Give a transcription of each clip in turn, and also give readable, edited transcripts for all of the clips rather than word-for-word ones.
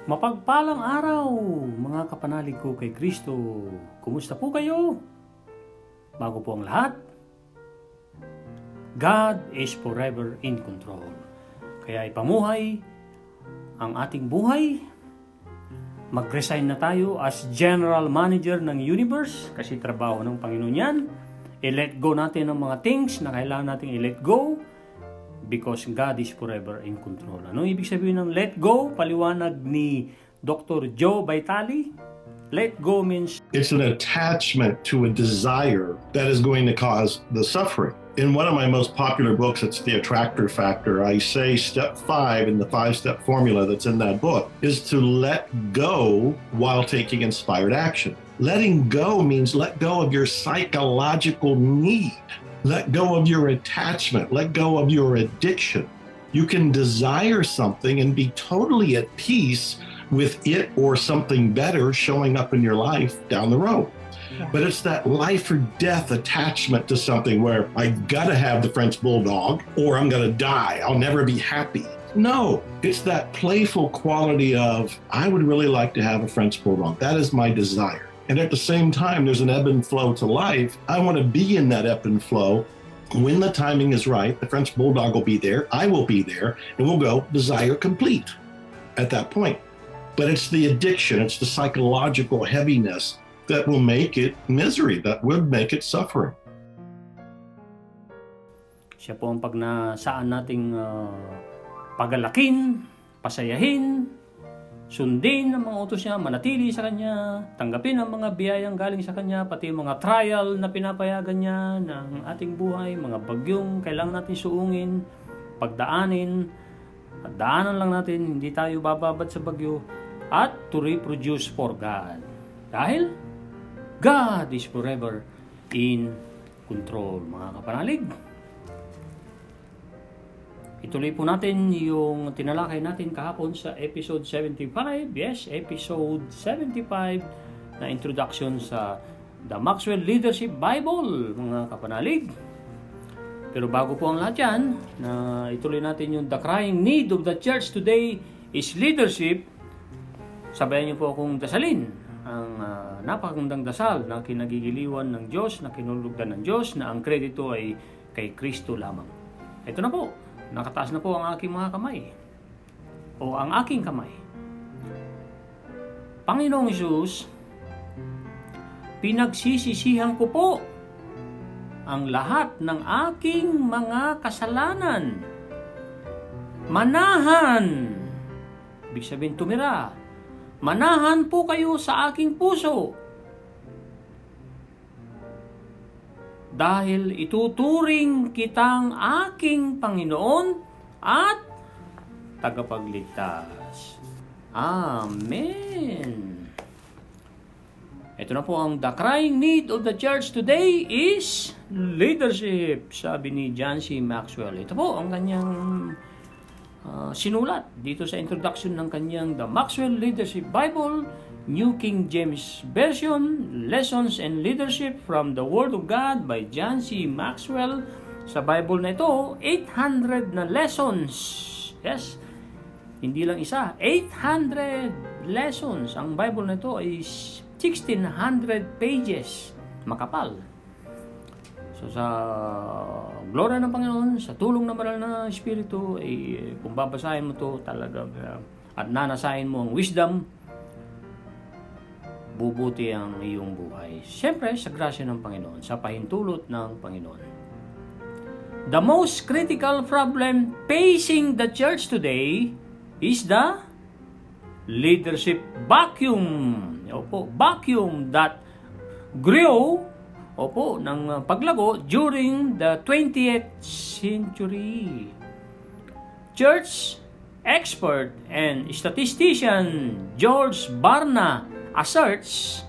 Mapagpalang araw, mga kapanalig ko kay Kristo. Kumusta po kayo? Bago po ang lahat, God is forever in control. Kaya ipamuhay ang ating buhay. Mag-resign na tayo as General Manager ng Universe kasi trabaho ng Panginoon yan. I-let go natin ang mga things na kailangan natin i-let go because God is forever in control. Ano ibig sabihin ng let go? Paliwanag ni Dr. Joe Vitale. Let go means it's an attachment to a desire that is going to cause the suffering. In one of my most popular books, it's The Attractor Factor, I say step 5 in the 5-step formula that's in that book is to let go while taking inspired action. Letting go means let go of your psychological need. Let go of your attachment. Let go of your addiction. You can desire something and be totally at peace with it or something better showing up in your life down the road. Yeah. But it's that life or death attachment to something where I gotta have the French Bulldog or I'm gonna die. I'll never be happy. No, it's that playful quality of, I would really like to have a French Bulldog. That is my desire. And at the same time, there's an ebb and flow to life. I want to be in that ebb and flow. When the timing is right, the French Bulldog will be there, I will be there, and we'll go desire complete at that point. But it's the addiction, it's the psychological heaviness that will make it misery, that would make it suffering. siya po ang pag nasaan nating pagalakin, pasayahin, sundin ang mga utos niya, manatili sa kanya, tanggapin ang mga biyayang galing sa kanya, pati mga trial na pinapayagan niya ng ating buhay, mga bagyong kailangan natin suungin, pagdaanin, at daanan lang natin, hindi tayo bababad sa bagyo, at to reproduce for God. Dahil God is forever in control, mga kapanalig. Ituloy po natin yung tinalakay natin kahapon sa episode 75. Yes, episode 75 na introduction sa The Maxwell Leadership Bible, mga kapanalig. Pero bago po ang lahat yan, na ituloy natin yung the crying need of the church today is leadership. Sabayan niyo po akong dasalin ang napakagandang dasal na kinagigiliwan ng Diyos, na kinulugdan ng Diyos, na ang kredito ay kay Kristo lamang. Ito na po. Nakataas na po ang aking mga kamay o ang aking kamay. Panginoong Hesus, pinagsisisihan ko po ang lahat ng aking mga kasalanan. Manahan, ibig sabihin tumira, manahan po kayo sa aking puso. Dahil ituturing kitang aking Panginoon at tagapagligtas. Amen. Ito na po ang the crying need of the church today is leadership, sabi ni John C. Maxwell. Ito po ang kanyang sinulat dito sa introduction ng kanyang The Maxwell Leadership Bible, New King James Version, Lessons in Leadership from the Word of God by John C. Maxwell. Sa Bible na ito, 800 na lessons. Yes, hindi lang isa, 800 lessons. Ang Bible na ito ay 1,600 pages, makapal. So sa gloria ng Panginoon, sa tulong ng banal na Espiritu, kung babasahin mo to talaga at nanasahin mo ang wisdom, bubuti ang iyong buhay. Siyempre, sa grasya ng Panginoon, sa pahintulot ng Panginoon. The most critical problem facing the church today is the leadership vacuum. Opo, vacuum that grew ng paglago during the 20th century. Church expert and statistician George Barna asserts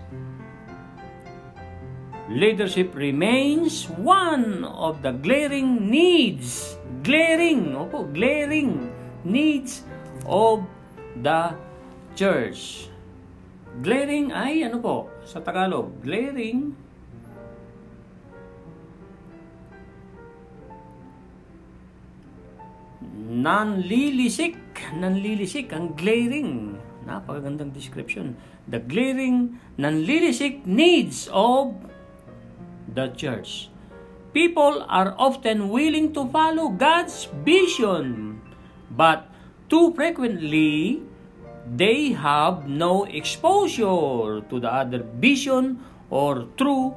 leadership remains one of the glaring needs of the church. Glaring ay ano po sa Tagalog? Glaring nanlilisik ang glaring Napakagandang description. The glaring, non-realistic needs of the church. People are often willing to follow God's vision, but too frequently, they have no exposure to the other vision or true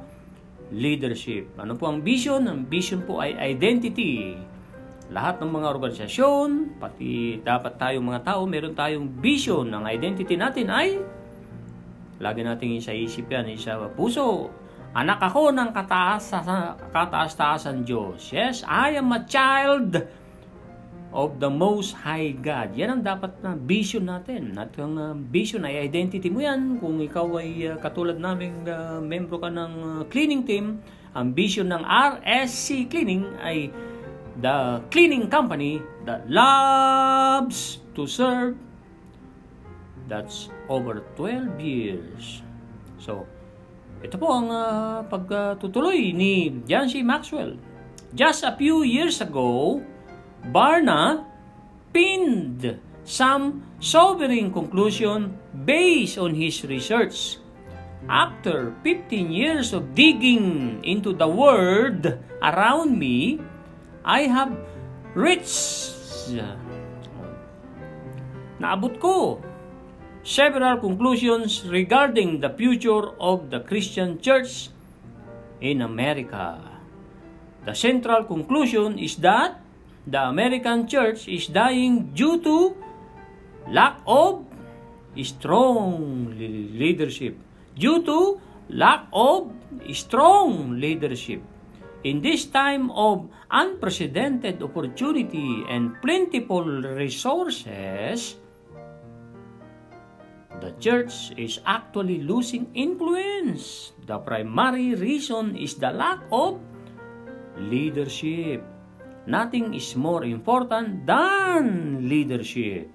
leadership. Ano po ang vision? Ang vision po ay identity. Lahat ng mga organisasyon, pati dapat tayong mga tao, meron tayong vision. Ang identity natin ay, lagi natin isa isip yan, isa puso. Anak ako ng kataas-taasan Diyos. Yes, I am a child of the Most High God. Yan ang dapat na vision natin. At ang vision ay identity mo yan. Kung ikaw ay katulad namin, membro ka ng cleaning team, ang vision ng RSC Cleaning ay the cleaning company that loves to serve. That's over 12 years. So, ito po ang pagtutuloy ni John C. Maxwell. Just a few years ago, Barna penned some sobering conclusion based on his research. After 15 years of digging into the world around me, I have reached, naabot ko several conclusions regarding the future of the Christian church in America. The central conclusion is that the American church is dying due to lack of strong leadership. Due to lack of strong leadership. In this time of unprecedented opportunity and plentiful resources, the church is actually losing influence. The primary reason is the lack of leadership. Nothing is more important than leadership.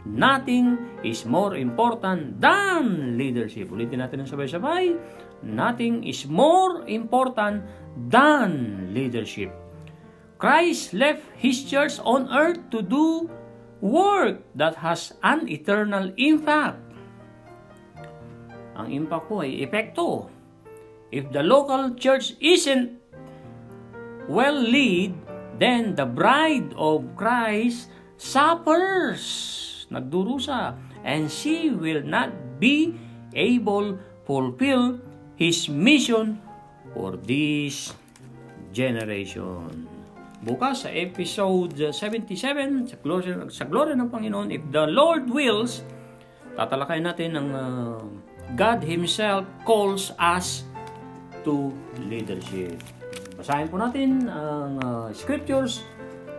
Nothing is more important than leadership. Ulitin natin ng sabay-sabay. Nothing is more important than leadership. Christ left His church on earth to do work that has an eternal impact. Ang impact po ay epekto. If the local church isn't well led, then the bride of Christ suffers, nagdurusa, and she will not be able to fulfill His mission for this generation. Bukas sa episode 77, sa glory ng Panginoon, if the Lord wills, tatalakay natin ang God Himself calls us to leadership. Basahin po natin ang scriptures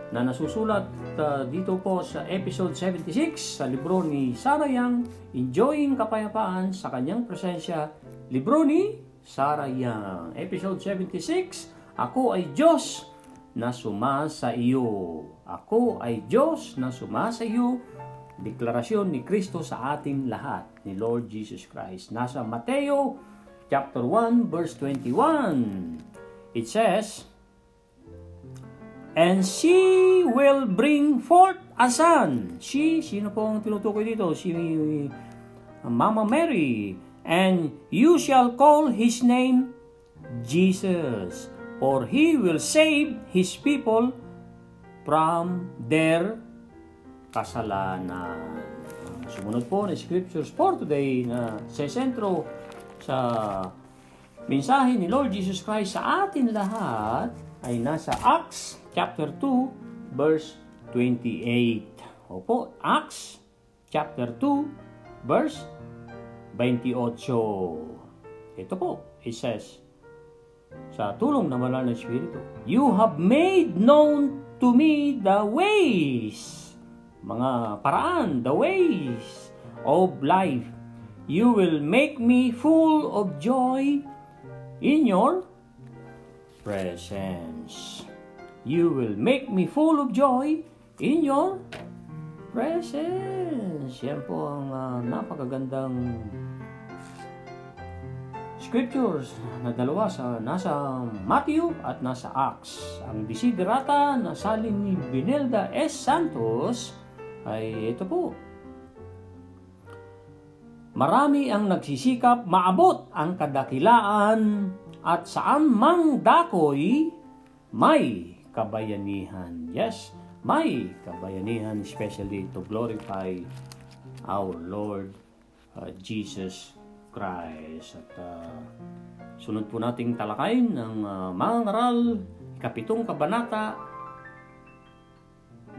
na nasusulat dito po sa episode 76 sa libro ni Sarah Young, Enjoying Kapayapaan sa Kanyang Presensya. Libro ni Sarah Young. Episode 76, Ako ay Diyos na sumasa iyo. Ako ay Diyos na sumasa iyo. Deklarasyon ni Kristo sa ating lahat, ni Lord Jesus Christ. Nasa Mateo chapter 1 verse 21. It says, and she will bring forth a son. She, sino po ang tinutukoy dito? Si Mama Mary. And you shall call his name Jesus, for he will save his people from their kasalanan. Sumunod po na scriptures for today na sesentro sa mensahe ni Lord Jesus Christ sa atin lahat ay nasa Acts chapter 2 verse 28. Opo, Acts chapter 2 verse 28. Ito po, it says, sa tulong ng Banal na Espiritu, you have made known to me the ways, mga paraan, the ways of life. You will make me full of joy in your presence. You will make me full of joy in your presence. Yan po ang napakagandang scriptures na dalawa nasa Matthew at nasa Acts. Ang desiderata na salin ni Benelda S. Santos ay ito po. Marami ang nagsisikap maabot ang kadakilaan at saan mang dakoy may kabayanihan. Yes, may kabayanihan, especially to glorify our Lord Jesus Christ. At sunod po nating talakayin ng mga ngaral, 7 kabanata,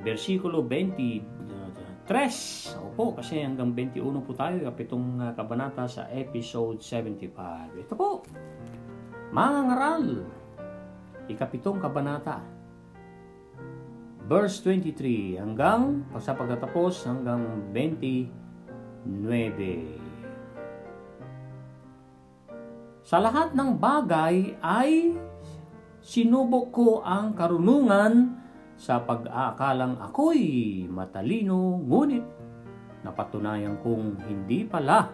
versikulo 23. Opo, kasi hanggang 21 po tayo, 7 kabanata sa episode 75. Ito po, mga ngaral, 7 kabanata, verse 23 hanggang sa pagtatapos hanggang 29. Sa lahat ng bagay ay sinubok ko ang karunungan sa pag-aakalang ako'y matalino, ngunit napatunayan kong hindi pala.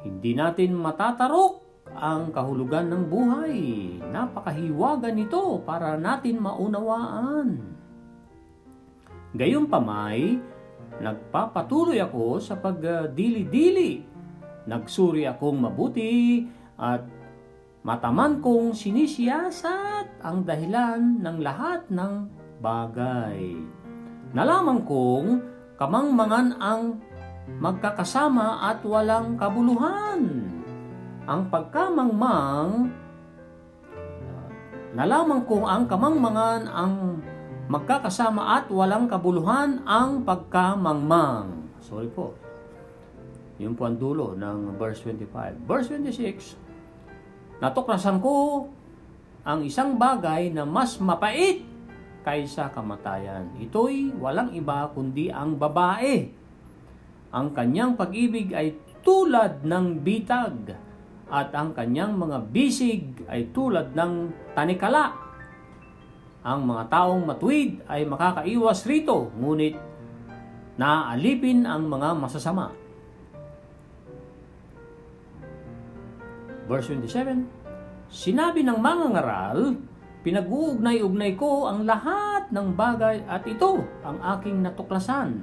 Hindi natin matatarok ang kahulugan ng buhay. Napakahiwaga nito para natin maunawaan. Gayunpamay, nagpapatuloy ako sa pagdili-dili. Nagsuri akong mabuti at mataman kong sinisiyasat ang dahilan ng lahat ng bagay. Nalaman kong kamangmangan ang magkakasama at walang kabuluhan. Ang pagkamangmang, nalaman kong ang kamangmangan ang magkakasama at walang kabuluhan ang pagkamangmang. Sorry po. Yun po ang dulo ng verse 25. Verse 26, natuklasan ko ang isang bagay na mas mapait kaysa kamatayan. Ito'y walang iba kundi ang babae. Ang kanyang pag-ibig ay tulad ng bitag at ang kanyang mga bisig ay tulad ng tanikala. Ang mga taong matuwid ay makakaiwas rito, ngunit naaalipin ang mga masasama. Verse 27, sinabi ng mga ngaral, pinag-uugnay-ugnay ko ang lahat ng bagay at ito ang aking natuklasan.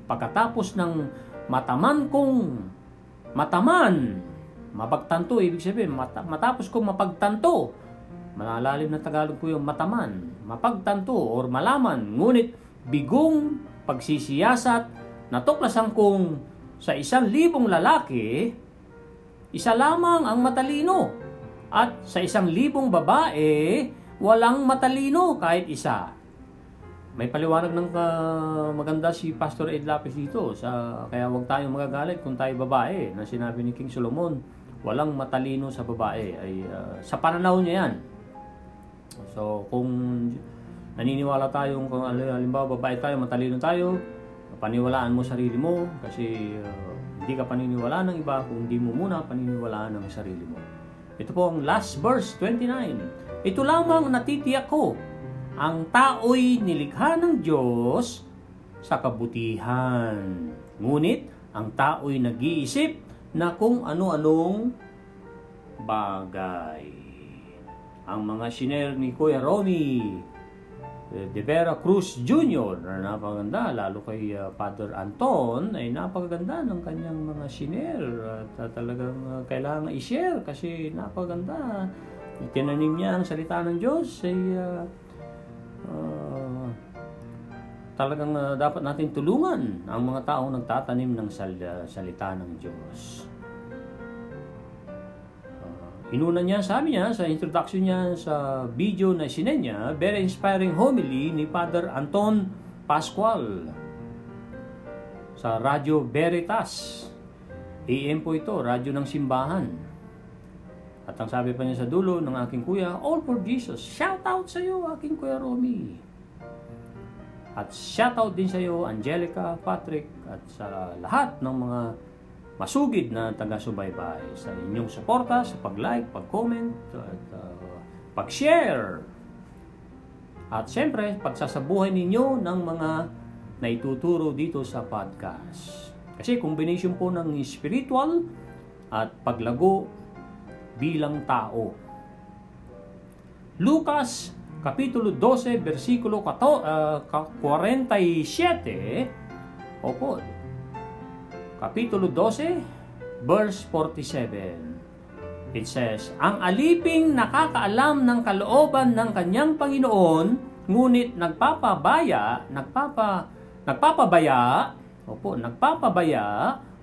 Pagkatapos ng mapagtanto, ibig sabihin, matapos kong mapagtanto, malalalim na Tagalog po yung mataman, mapagtanto or malaman, ngunit bigong pagsisiyasat, natuklasan kong sa 1,000 lalaki, isa lamang ang matalino, at sa 1,000 babae, walang matalino kahit isa. May paliwanag ng maganda si Pastor Ed Lapis dito, kaya huwag tayong magagalit kung tayo babae, na sinabi ni King Solomon, walang matalino sa babae. Sa pananaw niya yan. So kung naniniwala tayong, kung halimbawa babae tayo, matalino tayo, paniwalaan mo sarili mo, kasi hindi ka paniniwalaan ng iba kung hindi mo muna paniniwalaan ng sarili mo. Ito po ang last verse, 29. Ito lamang natitiyak ko, ang tao'y nilikha ng Diyos sa kabutihan. Ngunit ang tao'y nag-iisip na kung ano-anong bagay. Ang mga shiner ni Kuya Romy De Vera Cruz Jr. na napakaganda, lalo kay Father Anton, ay napakaganda ng kanyang mga shiner at talagang kailangan i-share kasi napakaganda. Tinanim niya ang salita ng Diyos ay talagang dapat natin tulungan ang mga taong nagtatanim ng salita ng Diyos. Inuna niya, sabi niya sa introduction niya sa video na sinend niya, very inspiring homily ni Father Anton Pascual sa Radyo Veritas. AM po ito, radyo ng simbahan. At ang sabi pa niya sa dulo ng aking kuya, all for Jesus. Shout out sa iyo, aking Kuya Romy. At shout out din sa iyo, Angelica, Patrick, at sa lahat ng mga masugid na taga-subaybay sa inyong suporta, sa pag-like, pag-comment, at pag-share. At siyempre, pagsasabuhay ninyo ng mga naituturo dito sa podcast. Kasi combination po ng spiritual at paglago bilang tao. Lucas, Kapitulo 12, versikulo 47, opo, Kapitulo 12, verse 47. It says, ang aliping nakakaalam ng kalooban ng kanyang Panginoon, ngunit nagpapabaya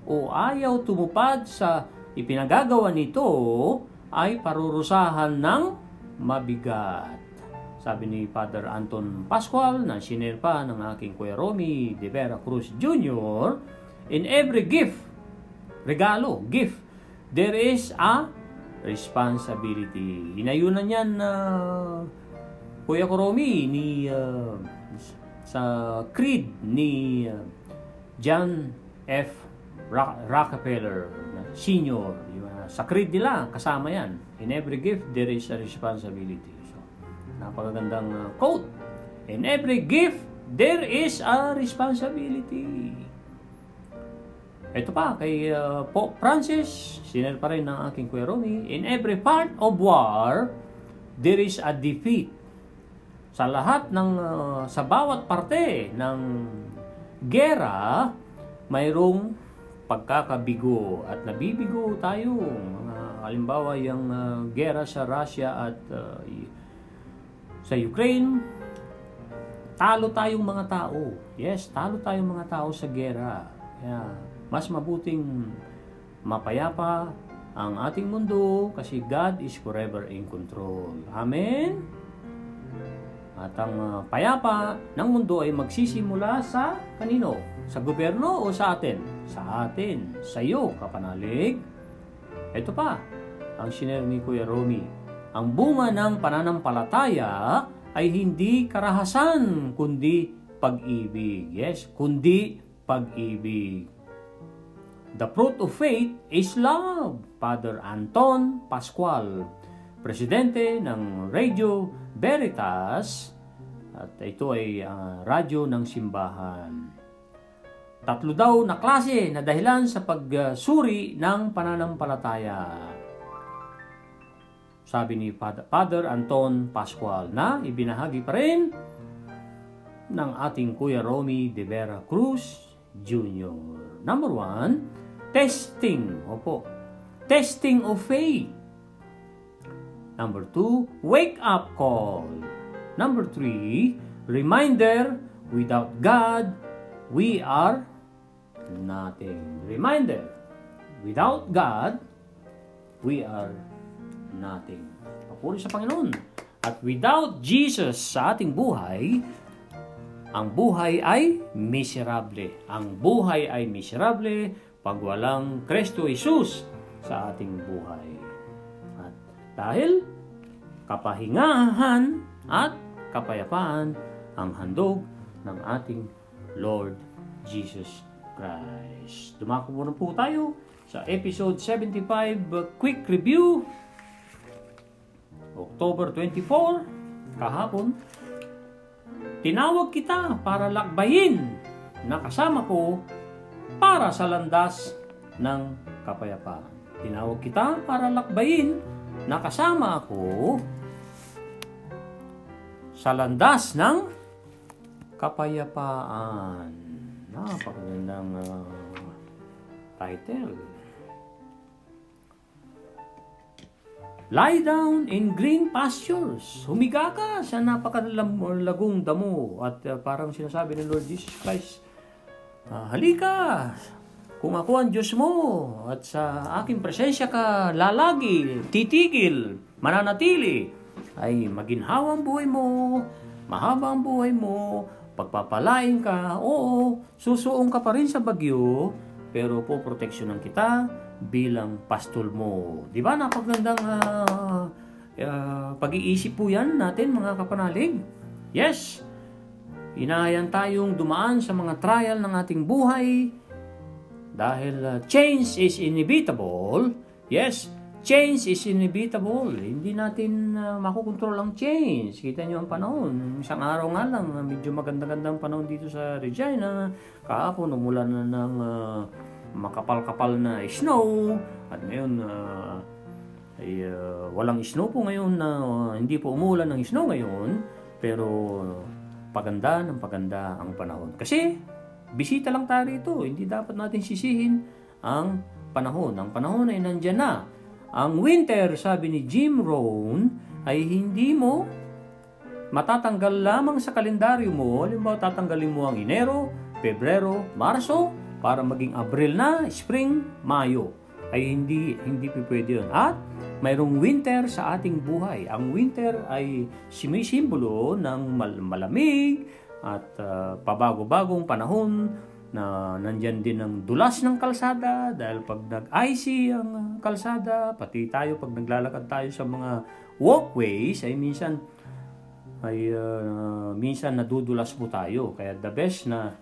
o ayaw tumupad sa ipinagagawa nito ay parurusahan ng mabigat. Sabi ni Father Anton Pascual na sinerpa ng aking Kuya Romy de Vera Cruz Jr., in every gift, there is a responsibility. Inayunan yan na Kuya Romy sa creed ni John F. Rockefeller Sr. Sa creed nila, kasama yan. In every gift, there is a responsibility. So, napakagandang quote. In every gift, there is a responsibility. Ito pa, kay Pope Francis, sinare pa rin ng aking Kuya Romy, in every part of war, there is a defeat. Sa lahat ng, sa bawat parte ng gera, mayroong pagkakabigo at nabibigo tayo. Halimbawa, yung gera sa Russia at sa Ukraine, talo tayong mga tao. Yes, talo tayong mga tao sa gera. Yeah. Mas mabuting mapayapa ang ating mundo kasi God is forever in control. Amen? At ang payapa ng mundo ay magsisimula sa kanino? Sa gobyerno o sa atin? Sa atin. Sa iyo, kapanalig. Ito pa, ang sinare ni Kuya Romy. Ang bunga ng pananampalataya ay hindi karahasan, kundi pag-ibig. Yes, kundi pag-ibig. The fruit of faith is love. Father Anton Pascual, presidente ng Radio Veritas, at ito ay radyo ng simbahan. Tatlo daw na klase na dahilan sa pagsuri ng pananampalataya. Sabi ni Father Anton Pascual na ibinahagi pa rin ng ating Kuya Romy de Vera Cruz Jr. Number 1, testing. Opo. Testing of faith. Number 2, wake up call. Number 3, reminder, without God, we are nothing. Reminder, without God, we are nothing. Papuri sa Panginoon. At without Jesus sa ating buhay, ang buhay ay miserable. Ang buhay ay miserable pag walang Kristo Jesus sa ating buhay. At dahil kapahingahan at kapayapaan ang handog ng ating Lord Jesus Christ. Dumako muna po tayo sa episode 75, quick review. October 24, kahapon. Tinawag kita para lakbayin na kasama ko para sa landas ng kapayapaan. Tinawag kita para lakbayin na kasama ako sa landas ng kapayapaan. Napakagandang title. Lie down in green pastures. Humiga ka sa napakalagong damo. At parang sinasabi ng Lord Jesus Christ, halika, kung ako ang Diyos mo at sa aking presensya ka lalagi, titigil, mananatili, ay maginhawa ang buhay mo, mahaba ang buhay mo, pagpapalain ka, oo, susuong ka pa rin sa bagyo, pero poproteksyonan kita bilang pastol mo. Di ba? Napagandang pag-iisip po yan natin, mga kapanalig. Yes, inahayan tayong dumaan sa mga trial ng ating buhay dahil change is inevitable. Yes, change is inevitable. Hindi natin makukontrol ang change. Kita nyo ang panahon. Isang araw nga lang, medyo maganda-gandang panahon dito sa Regina. Kahapon, umulan na ng makapal-kapal na snow. At ngayon, walang snow po ngayon. Hindi po umulan ng snow ngayon. Pero paganda ng paganda ang panahon. Kasi bisita lang tayo rito. Hindi dapat natin sisihin ang panahon. Ang panahon ay nandyan na. Ang winter, sabi ni Jim Rohn, ay hindi mo matatanggal lamang sa kalendaryo mo. Halimbawa, tatanggalin mo ang Enero, Pebrero, Marso, para maging Abril na, Spring, Mayo. Ay hindi pwede yun. At mayroong winter sa ating buhay. Ang winter ay sumisimbolo ng malamig at pabago-bagong panahon na nandyan din ang dulas ng kalsada dahil pag nag-icy ang kalsada, pati tayo pag naglalakad tayo sa mga walkways ay minsan nadudulas po tayo. Kaya the best na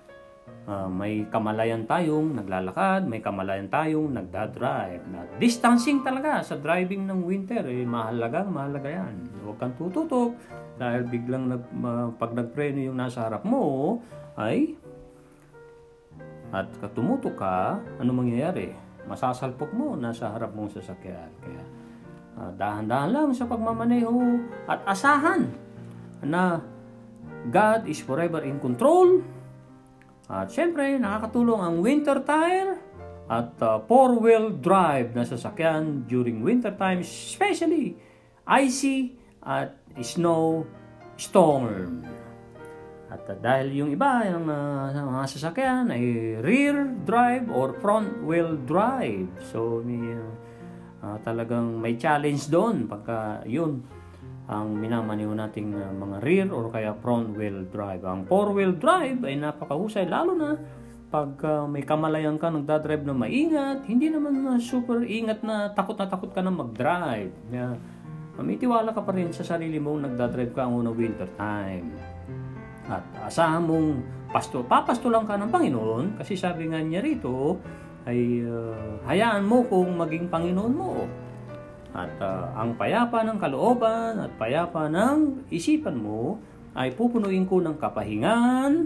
may kamalayan tayong naglalakad, may kamalayan tayong nagdadrive. Na distancing talaga sa driving ng winter, mahalaga yan. Huwag kang tututok dahil biglang pag nagpreno yung nasa harap mo at tumutok ka, ano mangyayari? Masasalpok mo nasa harap mong sasakyan. Kaya dahan-dahan lang sa pagmamaneho at asahan na God is forever in control. At syempre, nakakatulong ang winter tire at four-wheel drive na sasakyan during winter time, especially icy at snow storm. At dahil yung iba, yung mga sasakyan ay rear drive or front wheel drive. So, talagang may challenge doon pagka yun ang minamaniw nating mga rear or kaya front wheel drive. Ang four wheel drive ay napakahusay, lalo na pag may kamalayan ka, nagdadrive na maingat, hindi naman super ingat na takot ka na mag-drive. May tiwala ka pa rin sa sarili mong nagdadrive ka ang unang winter time. At asahan mong papastulan ka ng Panginoon kasi sabi nga niya rito ay hayaan mo kung maging Panginoon mo. At ang payapa ng kalooban at payapa ng isipan mo ay pupunuin ko ng kapahingahan,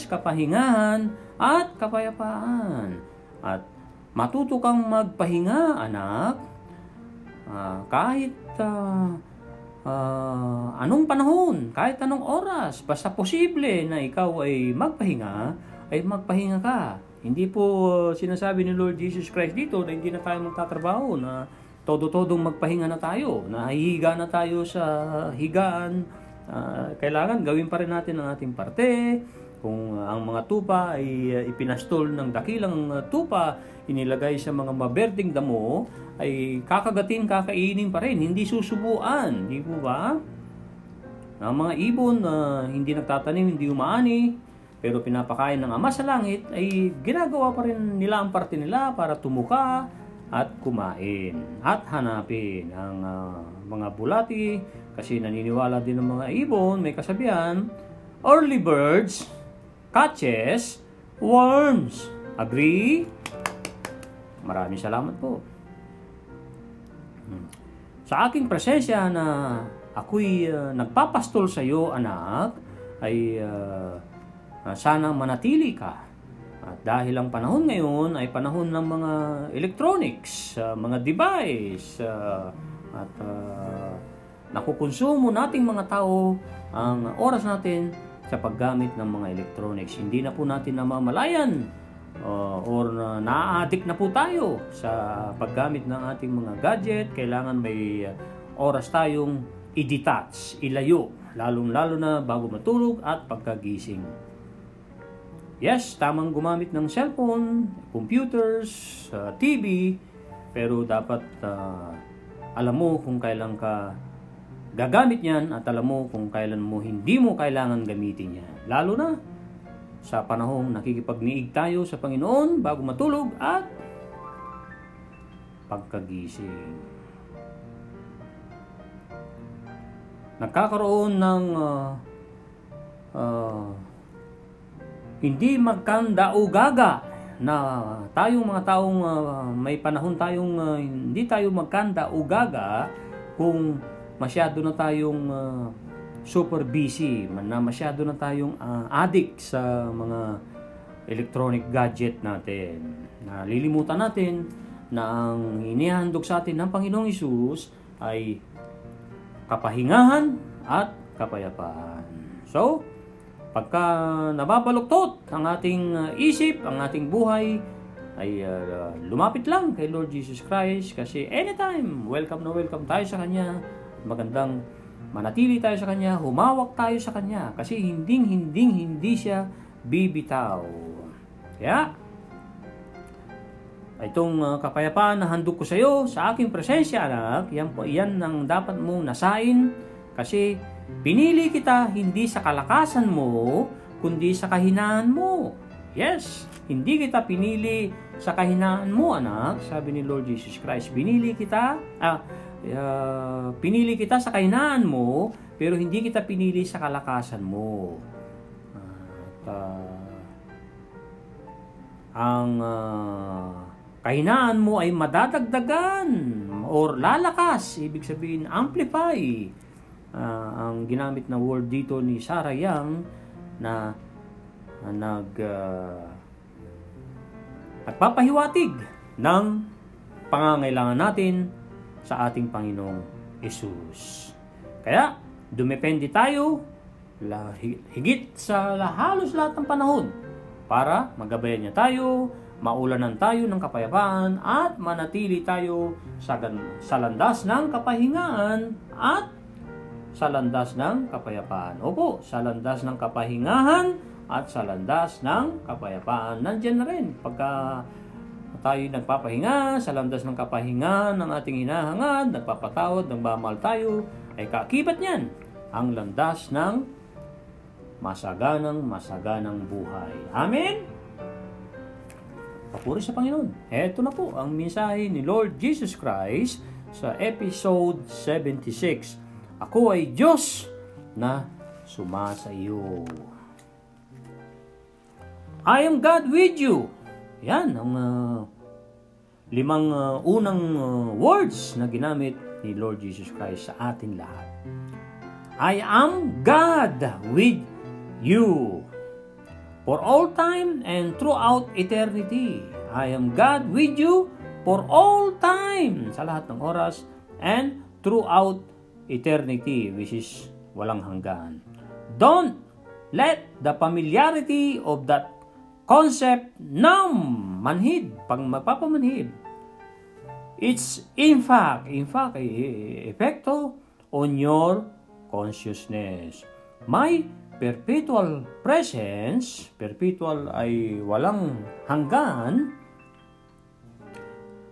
kapahingahan at kapayapaan. At matuto kang magpahinga, anak, kahit anong panahon, kahit anong oras, basta posible na ikaw ay magpahinga ka. Hindi po sinasabi ni Lord Jesus Christ dito na hindi na tayo magtatrabaho, na todo-todong magpahinga na tayo, nahihiga na tayo sa higaan. Kailangan gawin pa rin natin ang ating parte. Kung ang mga tupa ay ipinastol ng dakilang tupa, inilagay sa mga maberding damo, ay kakainin pa rin, hindi susubuan, di po ba? Ang mga ibon na hindi nagtatanim, hindi umaani, pero pinapakain ng Ama sa Langit, ay ginagawa pa rin nila ang parte nila para tumuka at kumain at hanapin ang mga bulati, kasi naniniwala din ng mga ibon, may kasabihan, early birds catches worms. Agree? Maraming salamat po. Sa aking presensya na ako'y nagpapastol sa iyo, anak, ay sana manatili ka. At dahil ang panahon ngayon ay panahon ng mga electronics, mga device, at nakukonsumo nating mga tao ang oras natin sa paggamit ng mga electronics. Hindi na po natin namamalayan or na-addict na po tayo sa paggamit ng ating mga gadget. Kailangan may oras tayong i-detach, ilayo, lalong-lalo na bago matulog at pagkagising. Yes, tamang gumamit ng cellphone, computers, TV, pero dapat alam mo kung kailan ka gagamit yan at alam mo kung kailan mo hindi mo kailangan gamitin yan. Lalo na sa panahong nakikipagniig tayo sa Panginoon bago matulog at pagkagising. Nagkakaroon ng hindi magkanda-ugaga na tayong mga taong may panahon tayong hindi tayo magkanda-ugaga kung masyado na tayong super busy, na masyado na tayong addict sa mga electronic gadget natin. Nalilimutan natin na ang inihandog sa atin ng Panginoong Hesus ay kapahingahan at kapayapaan. So, pagka nababaluktot ang ating isip, ang ating buhay, ay lumapit lang kay Lord Jesus Christ kasi anytime, welcome na welcome tayo sa Kanya. Magandang manatili tayo sa Kanya, humawak tayo sa Kanya kasi hindi siya bibitaw. Kaya, itong kapayapaan na handog ko sa iyo, sa aking presensya, anak, yan ang dapat mong nasain kasi pinili kita hindi sa kalakasan mo, kundi sa kahinaan mo. Yes, hindi kita pinili sa kahinaan mo, anak. Sabi ni Lord Jesus Christ, pinili kita sa kahinaan mo, pero hindi kita pinili sa kalakasan mo. Ang kahinaan mo ay madadagdagan or lalakas, ibig sabihin amplify. Ang ginamit na word dito ni Sarah Young na nagpapahiwatig ng pangangailangan natin sa ating Panginoong Hesus. Kaya, dumepende tayo higit sa halos lahat ng panahon para magabayan niya tayo, maulanan tayo ng kapayapaan at manatili tayo sa landas ng kapahingahan at sa landas ng kapayapaan. Opo, sa landas ng kapahingahan at sa landas ng kapayapaan. Nandiyan na rin. Pagka tayo nagpapahinga, sa landas ng kapahingahan ng ating hinahangad, nagpapatawad, nagmamahal tayo, ay kaakibat niyan ang landas ng masaganang buhay. Amen? Papuri sa Panginoon. Heto na po ang mensahe ni Lord Jesus Christ sa episode 76. Ako ay Diyos na sumasa iyo. I am God with you. Yan ang limang unang words na ginamit ni Lord Jesus Christ sa atin lahat. I am God with you for all time and throughout eternity. I am God with you for all time, sa lahat ng oras, and throughout eternity, which is walang hanggan. Don't let the familiarity of that concept manhid, pag magpapamanhid. It's in fact, ay epekto on your consciousness. My perpetual presence, perpetual ay walang hanggan,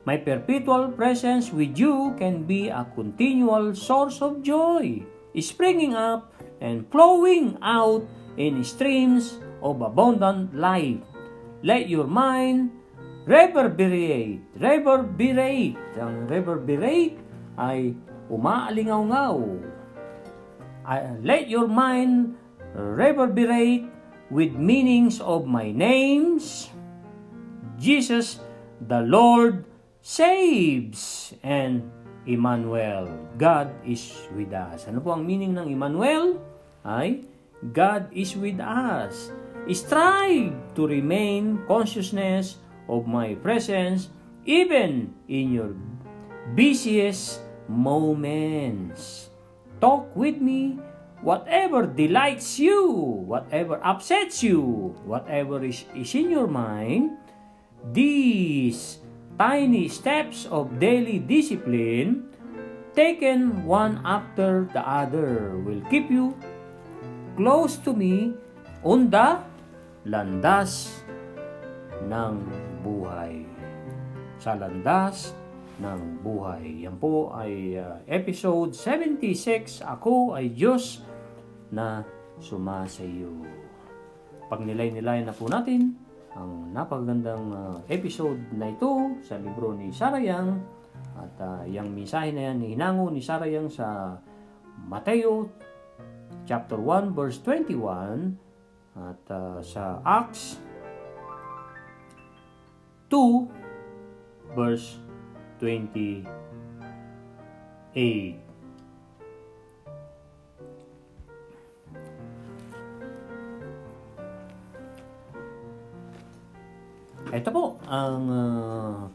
my perpetual presence with you can be a continual source of joy, springing up and flowing out in streams of abundant life. Let your mind reverberate. Ang reverberate ay umaalingaw-ngaw. Let your mind reverberate with meanings of my names. Jesus, the Lord, saves, and Emmanuel, God is with us. Ano po ang meaning ng Emmanuel? Ay, God is with us. Strive to remain consciousness of my presence even in your busiest moments. Talk with me, whatever delights you, whatever upsets you, whatever is in your mind. These tiny steps of daily discipline, taken one after the other, will keep you close to me on the landas ng buhay. Sa landas ng buhay. Yan po ay episode 76. Ako ay Diyos na sumasayo. Pagnilay-nilay na po natin ang napakagandang episode na ito sa libro ni Sarah Young. At yung mensahe na yan hinango ni Sarah Young sa Mateo chapter 1 verse 21 at sa Acts 2 verse 28. Ito po ang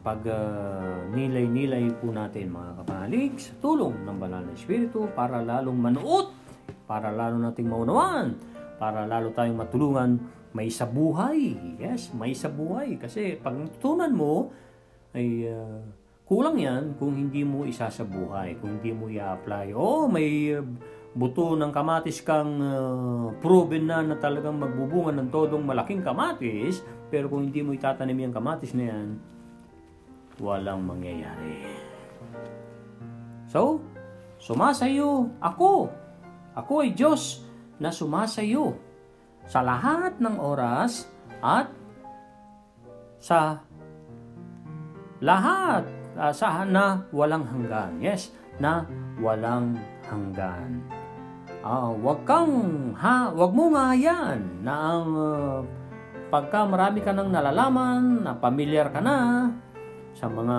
pag-nilay-nilay po natin mga kapanalig sa tulong ng Banal na Espiritu para lalong manuot, para lalo nating maunawaan para lalo tayong matulungan may sa buhay. Yes, may sa buhay. Kasi pag natutunan mo, ay kulang yan kung hindi mo isa sa buhay, kung hindi mo i-apply. May buto ng kamatis kang proven na talagang magbubunga ng todong malaking kamatis, pero kung hindi mo itatanim yung kamatis na yan, walang mangyayari. So, sumasayo ako. Ako ay Diyos na sumasayo sa lahat ng oras at sa lahat na walang hanggan. Yes, na walang hanggan. Wag mo nga yan na ang pagka marami ka nang nalalaman, na pamilyar ka na sa mga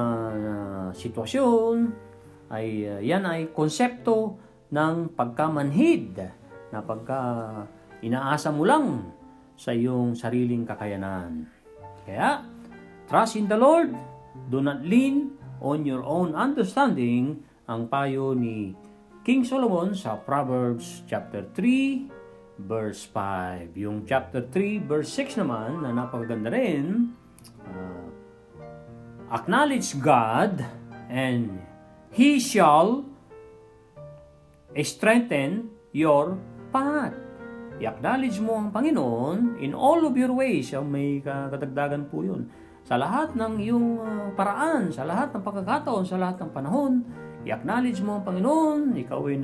sitwasyon, ay yan ay konsepto ng pagkamanhid, na pagka inaasa mo lang sa iyong sariling kakayanan. Kaya, trust in the Lord, do not lean on your own understanding, ang payo ni King Solomon sa Proverbs chapter 3, verse 5. Yung chapter 3, verse 6 naman, na napakaganda rin, acknowledge God and He shall strengthen your path. I-acknowledge mo ang Panginoon in all of your ways. May kadagdagan po yun. Sa lahat ng iyong paraan, sa lahat ng pagkakataon, sa lahat ng panahon, i-acknowledge mo ang Panginoon. Ikaw ay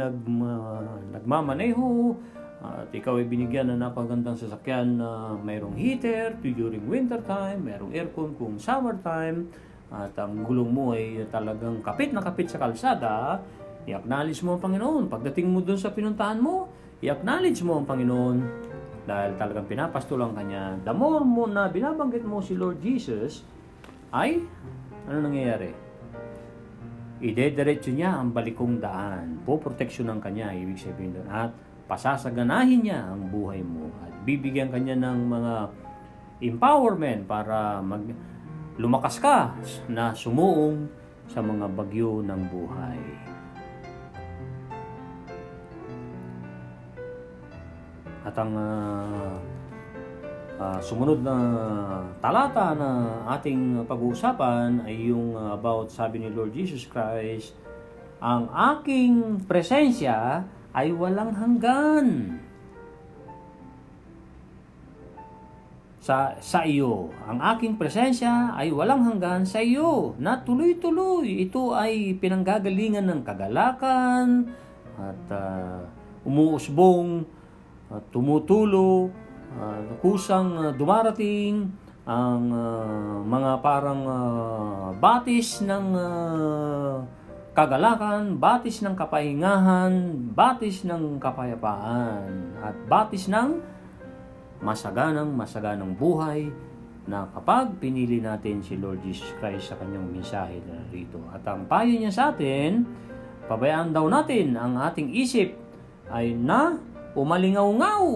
nagmamaneho, at ikaw ay binigyan ng napagandang sasakyan na mayroong heater during winter time, mayroong aircon kung summer time, at ang gulong mo ay talagang kapit na kapit sa kalsada. I-acknowledge mo ang Panginoon. Pagdating mo dun sa pinuntahan mo, i-acknowledge mo ang Panginoon dahil talagang pinapastulan ka niya. The more mo na binabanggit mo si Lord Jesus, ay ano nangyayari? Idediretso niya ang balikong daan. Poproteksyonan ka niya, ibig sabihin doon. At pasasaganahin niya ang buhay mo. At bibigyan ka niya ng mga empowerment para lumakas ka na sumuong sa mga bagyo ng buhay. At ang sumunod na talata na ating pag-uusapan ay yung about, sabi ni Lord Jesus Christ, ang aking presensya ay walang hanggan sa iyo. Ang aking presensya ay walang hanggan sa iyo, na tuloy-tuloy. Ito ay pinanggagalingan ng kagalakan at umuusbong, tumutulo, kusang dumarating ang mga parang batis ng kagalakan, batis ng kapahingahan, batis ng kapayapaan, at batis ng masaganang buhay, na kapag pinili natin si Lord Jesus Christ sa kanyang mensahe na rito. At ang payo niya sa atin, pabayaan daw natin ang ating isip ay na umalingaw-ngaw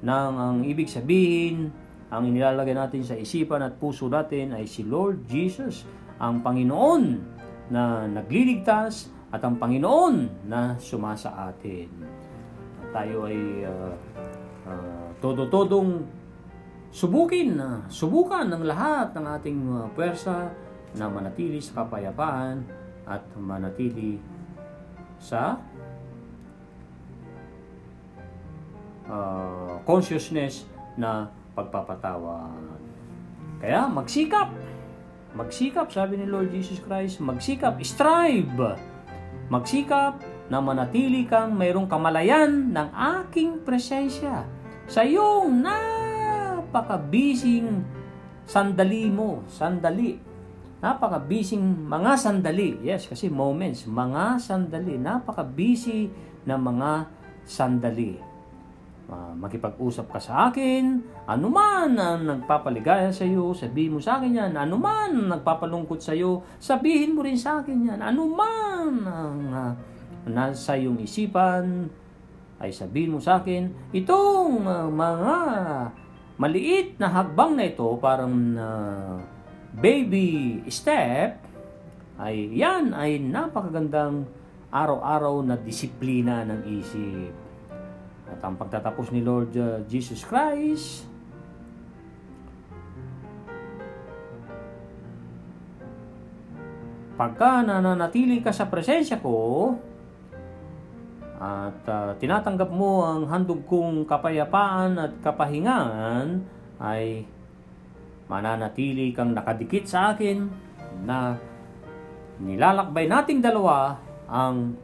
nang ang ibig sabihin, ang inilalagay natin sa isipan at puso natin ay si Lord Jesus, ang Panginoon na nagliligtas at ang Panginoon na sumasa atin. Tayo ay todo-todong subukan ng lahat ng ating puwersa na manatili sa kapayapaan at manatili sa consciousness na pagpapatawad. Kaya magsikap, sabi ni Lord Jesus Christ, magsikap, strive, magsikap na manatili kang mayroong kamalayan ng aking presensya sa iyong napakabising sandali, napakabising mga sandali, yes, kasi moments, mga sandali, napakabisi na mga sandali. Makipag-usap ka sa akin, anuman ang nagpapaligaya sa iyo, sabihin mo sa akin yan. Anuman ang nagpapalungkot sa iyo, sabihin mo rin sa akin yan. Anuman ang nasa iyong isipan, ay sabihin mo sa akin. Itong mga maliit na hagbang na ito, parang baby step, ay yan ay napakagandang araw-araw na disiplina ng isip. At ang pagtatapos ni Lord Jesus Christ, pagka nananatili ka sa presensya ko at tinatanggap mo ang handog kong kapayapaan at kapahingaan, ay mananatili kang nakadikit sa akin na nilalakbay nating dalawa ang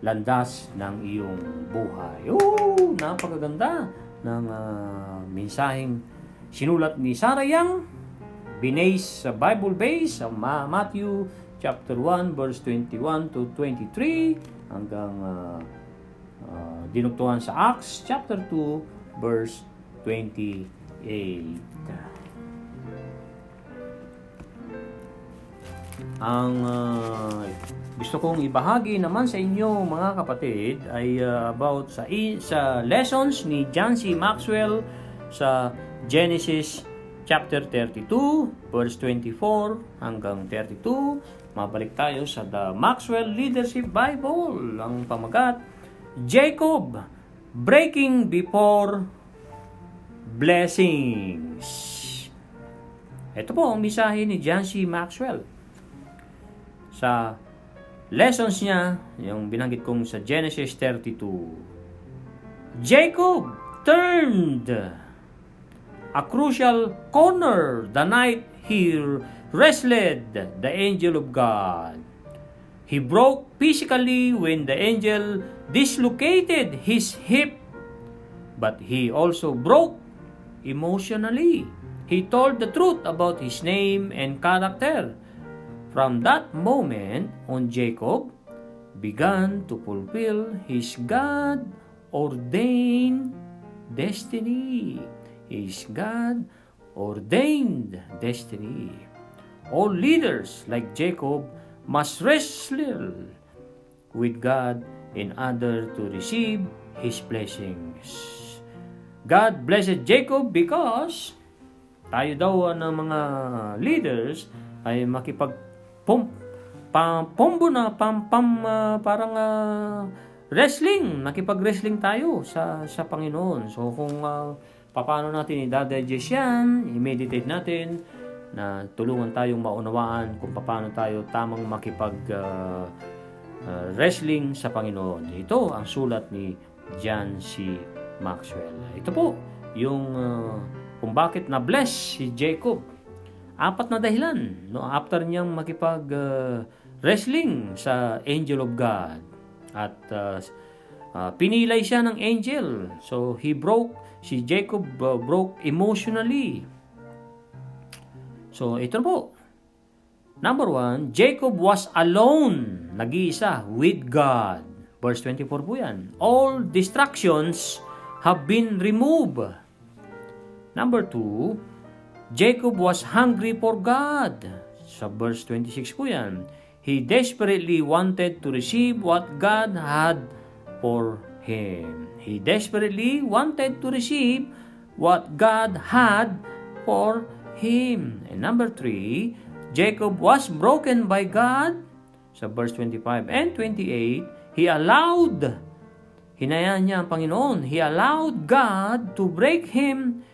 landas ng iyong buhay. Napakaganda ng mensaheng sinulat ni Sarah Young, binase sa Bible base sa Matthew chapter 1 verse 21 to 23 hanggang dinuktuhan sa Acts chapter 2 verse 28. Ang gusto kong ibahagi naman sa inyo mga kapatid ay about sa lessons ni John C. Maxwell sa Genesis chapter 32 verse 24 hanggang 32. Mabalik tayo sa The Maxwell Leadership Bible. Ang pamagat, Jacob, Breaking Before Blessings. Ito po ang mensahe ni John C. Maxwell sa lessons niya, yung binanggit kong sa Genesis 32. Jacob turned a crucial corner the night he wrestled the angel of God. He broke physically when the angel dislocated his hip, but he also broke emotionally. He told the truth about his name and character. From that moment on, Jacob began to fulfill his God-ordained destiny. His God-ordained destiny. All leaders like Jacob must wrestle with God in order to receive His blessings. God blessed Jacob because tayo daw ng mga leaders ay parang wrestling, nakipag-wrestling tayo sa Panginoon. So kung paano natin i-digest yan, i-meditate natin, na tulungan tayong maunawaan kung paano tayo tamang wrestling sa Panginoon. Ito ang sulat ni John C. Maxwell. Ito po yung kung bakit na-bless si Jacob. 4 na dahilan, no, after niyang wrestling sa angel of God. At pinilay siya ng angel. So si Jacob broke emotionally. So, ito po. Number 1, Jacob was alone, nag-iisa, with God. Verse 24 po yan. All distractions have been removed. Number 2, Jacob was hungry for God. Sa verse 26 po yan. He desperately wanted to receive what God had for him. He desperately wanted to receive what God had for him. And number 3, Jacob was broken by God. Sa verse 25 and 28, hinayaan niya ang Panginoon. He allowed God to break him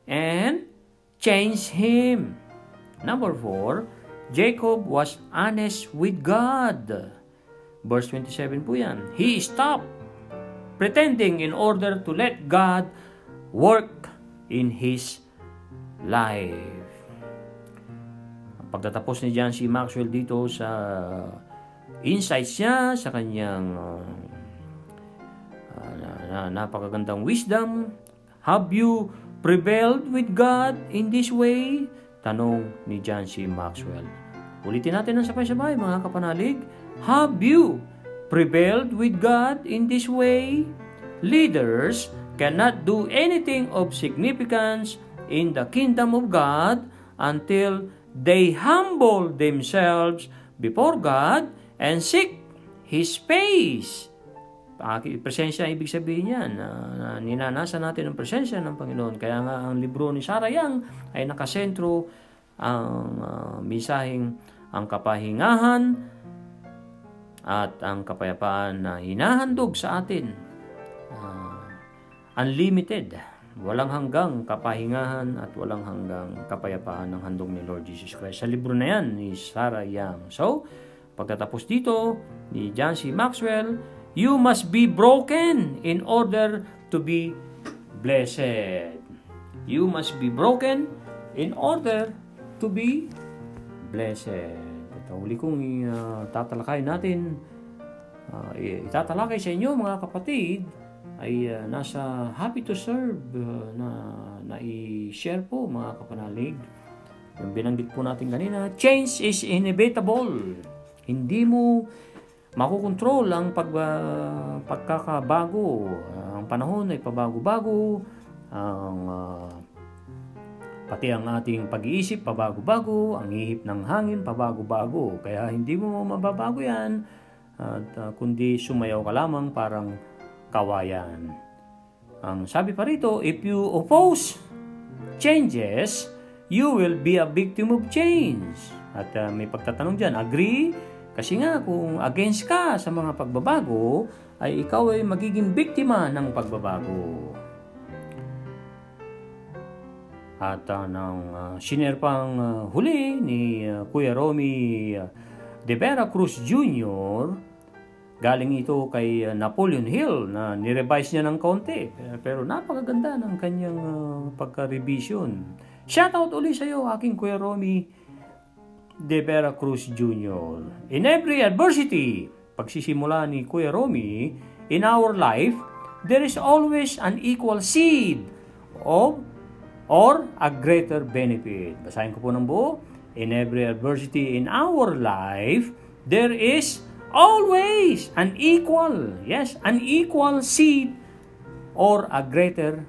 and change him. Number 4, Jacob was honest with God. Verse 27 po yan. He stopped pretending in order to let God work in his life. Pagtatapos ni John C. Maxwell dito sa insights niya, sa kanyang napakagandang wisdom, have you prevailed with God in this way? Tanong ni John C. Maxwell. Ulitin natin ang sabay-sabay mga kapanalig. Have you prevailed with God in this way? Leaders cannot do anything of significance in the kingdom of God until they humble themselves before God and seek His face. Presensya, ibig sabihin yan, ninanasa natin ang presensya ng Panginoon. Kaya nga ang libro ni Sarah Young ay nakasentro ang misahing ang kapahingahan at ang kapayapaan na hinahandog sa atin. unlimited, walang hanggang kapahingahan at walang hanggang kapayapaan ng handog ni Lord Jesus Christ. Sa libro na yan ni Sarah Young. So, pagkatapos dito ni John C. Maxwell, you must be broken in order to be blessed. You must be broken in order to be blessed. At huli kong tatalakay natin, itatalakay sa inyo mga kapatid, ay nasa Happy to Serve na i-share po mga kapanalig. Yung binanggit po natin kanina, change is inevitable. Hindi mo makukontrol ang pagkakabago. Ang panahon ay pabago-bago. Pati ang ating pag-iisip pabago-bago. Ang ihip ng hangin pabago-bago. Kaya hindi mo mababago yan. Kundi sumayaw ka lamang parang kawayan. Ang sabi pa rito, if you oppose changes, you will be a victim of change. At may pagtatanong dyan, agree? Kasi nga kung against ka sa mga pagbabago, ay ikaw ay magiging biktima ng pagbabago. At nang sinare pang huli ni Kuya Romy De Vera Cruz Jr., galing ito kay Napoleon Hill na nirevise niya ng konti. Pero napakaganda ng kanyang pagka-revision. Shoutout uli sa iyo, aking Kuya Romy De Vera Cruz Jr. In every adversity, pagsisimula ni Kuya Romy, in our life, there is always an equal seed of or a greater benefit. Basahin ko po ng buo. In every adversity in our life, there is always an equal seed or a greater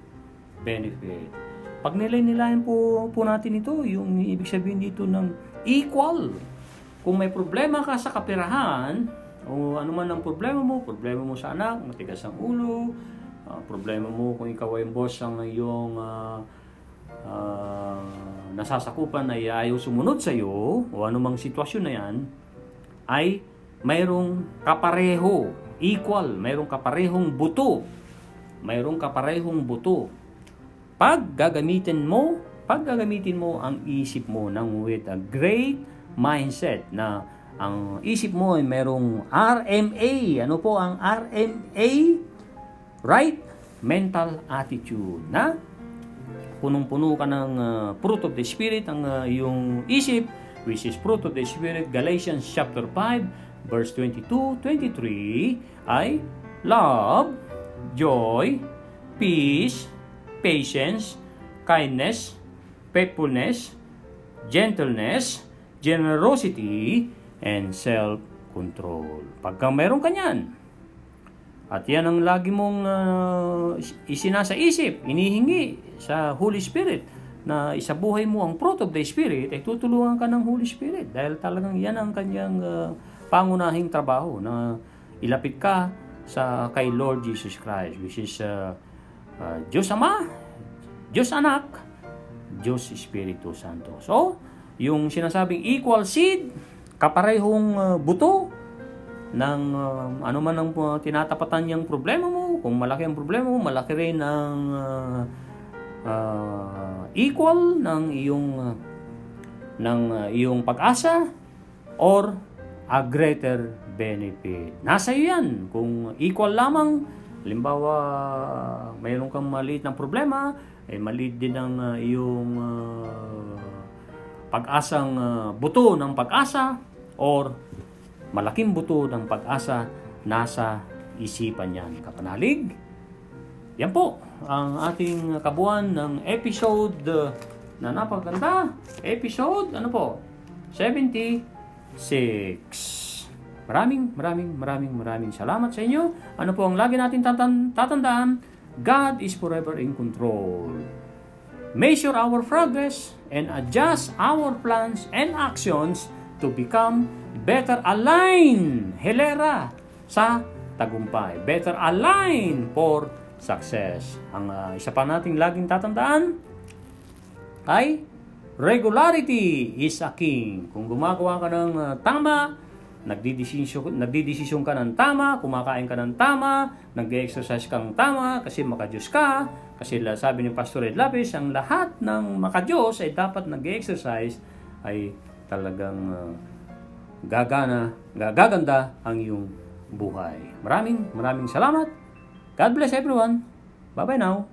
benefit. Pag nilay-nilayan po natin ito, yung ibig sabihin dito ng equal. Kung may problema ka sa kapirahan, o ano man ang problema mo sa anak, matigas ang ulo, problema mo kung ikaw ay boss ang iyong nasasakupan ay ayaw sumunod sa iyo, o anumang sitwasyon na yan, ay mayroong kapareho, equal, mayroong kaparehong buto. Pag gagamitin mo ang isip mo with a great mindset na ang isip mo ay mayroong RMA. Ano po ang RMA? Right mental attitude, na punong-puno ka ng fruit of the Spirit ang iyong isip, which is fruit of the Spirit. Galatians chapter 5 verse 22-23 ay love, joy, peace, patience, kindness, faithfulness, gentleness, generosity, and self-control. Pagka meron ka yan, at yan ang lagi mong isinasa-isip, inihingi sa Holy Spirit, na isabuhay mo ang fruit of the Spirit, ay tutulungan ka ng Holy Spirit. Dahil talagang yan ang kanyang pangunahing trabaho, na ilapit ka kay Lord Jesus Christ, which is Diyos Ama, Diyos Anak, Diyos Espiritu Santo. So, yung sinasabing equal seed, kaparehong buto ng ano man ang tinatapatan niyang problema mo. Kung malaki ang problema mo, malaki rin ang equal ng iyong pag-asa or a greater benefit. Nasa iyo yan. Kung equal lamang, halimbawa mayroon kang maliit ng problema, maliit din ang iyong pag-asang buto ng pag-asa or malaking buto ng pag-asa, nasa isipan yan, kapanalig. Yan po ang ating kabuuan ng episode na napakaganda. Episode 76. Maraming salamat sa inyo. Ano po ang lagi natin tatandaan? God is forever in control. Measure our progress and adjust our plans and actions to become better aligned, helera, sa tagumpay. Better aligned for success. Ang isa pa nating laging tatandaan ay regularity is a king. Kung gumagawa ka ng tama nagdidesisyon ka ng tama, kumakain ka ng tama, nag-exercise kang tama, kasi makadiyos ka. Kasi sabi ni Pastor Ed Lapis, ang lahat ng makadiyos ay dapat nag-exercise ay talagang gaganda ang iyong buhay. Maraming salamat. God bless everyone. Bye-bye now.